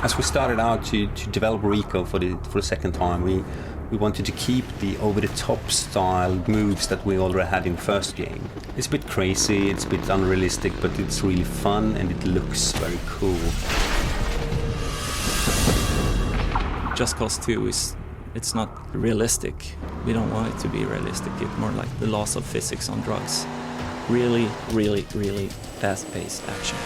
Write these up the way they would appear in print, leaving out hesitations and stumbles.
As we started out to develop Rico for the second time, we wanted to keep the over-the-top style moves that we already had in the first game. It's a bit crazy, it's a bit unrealistic, but it's really fun and it looks very cool. Just Cause 2 it's not realistic. We don't want it to be realistic. It's more like the laws of physics on drugs. Really, really, really fast-paced action.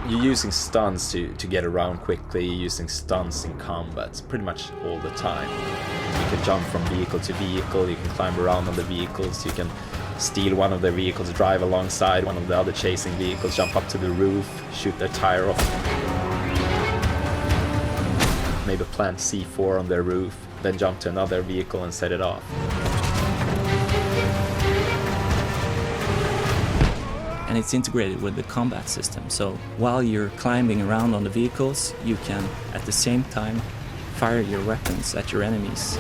You're using stunts to get around quickly, you're using stunts in combat pretty much all the time. You can jump from vehicle to vehicle, you can climb around on the vehicles, you can steal one of their vehicles, drive alongside one of the other chasing vehicles, jump up to the roof, shoot their tire off. Maybe plant C4 on their roof, then jump to another vehicle and set it off. And it's integrated with the combat system, so while you're climbing around on the vehicles, you can at the same time fire your weapons at your enemies.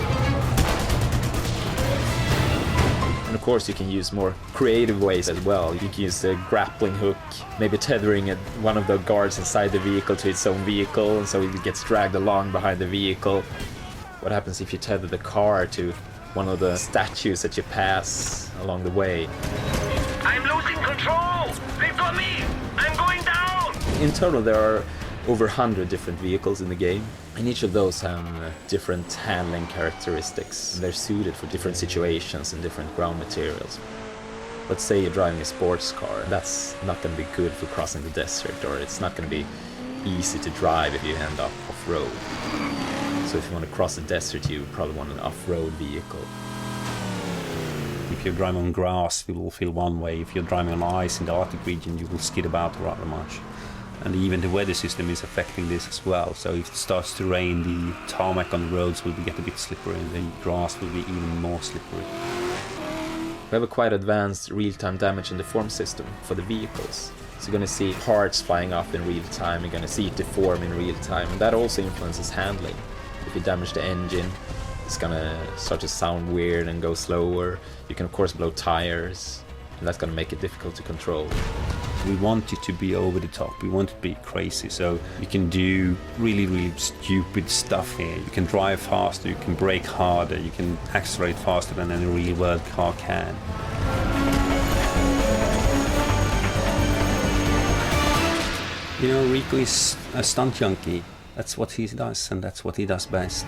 And of course you can use more creative ways as well. You can use a grappling hook, maybe tethering one of the guards inside the vehicle to its own vehicle, and so it gets dragged along behind the vehicle. What happens if you tether the car to one of the statues that you pass along the way? I'm losing control! They've got me! I'm going down! In total there are over 100 different vehicles in the game, and each of those have different handling characteristics. They're suited for different situations and different ground materials. Let's say you're driving a sports car, that's not going to be good for crossing the desert, or it's not going to be easy to drive if you end up off-road. So if you want to cross the desert, you probably want an off-road vehicle. If you're driving on grass, you will feel one way. If you're driving on ice in the Arctic region, you will skid about rather much. And even the weather system is affecting this as well. So if it starts to rain, the tarmac on the roads will get a bit slippery, and the grass will be even more slippery. We have a quite advanced real-time damage and deform system for the vehicles. So you're going to see parts flying off in real time, you're going to see it deform in real time, and that also influences handling. If you damage the engine, it's going to start to sound weird and go slower. You can of course blow tires, and that's going to make it difficult to control. We want it to be over the top, we want it to be crazy, so you can do really, really stupid stuff here. You can drive faster, you can brake harder, you can accelerate faster than any real world car can. You know, Rico is a stunt junkie. That's what he does, and that's what he does best.